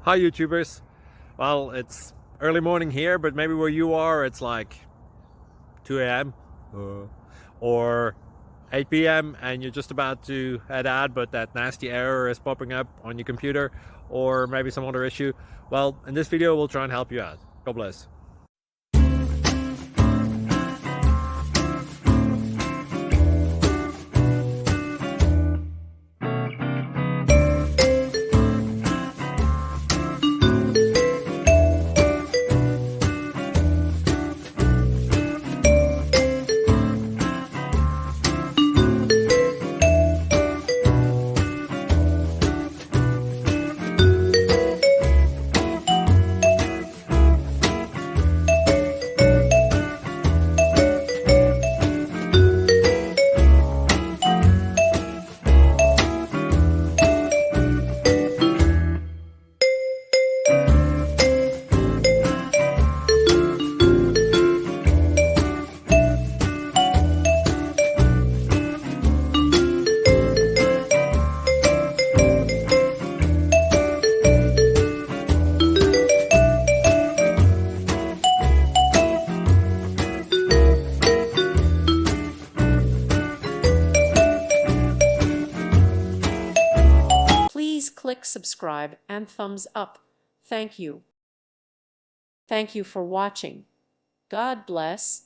Hi YouTubers. Well, it's early morning here, but maybe where you are it's like 2 a.m. Or 8 p.m. and you're just about to head out, but that nasty error is popping up on your computer, or maybe some other issue. Well, in this video we'll try and help you out. God bless. Please click subscribe and thumbs up. Thank you. Thank you for watching. God bless.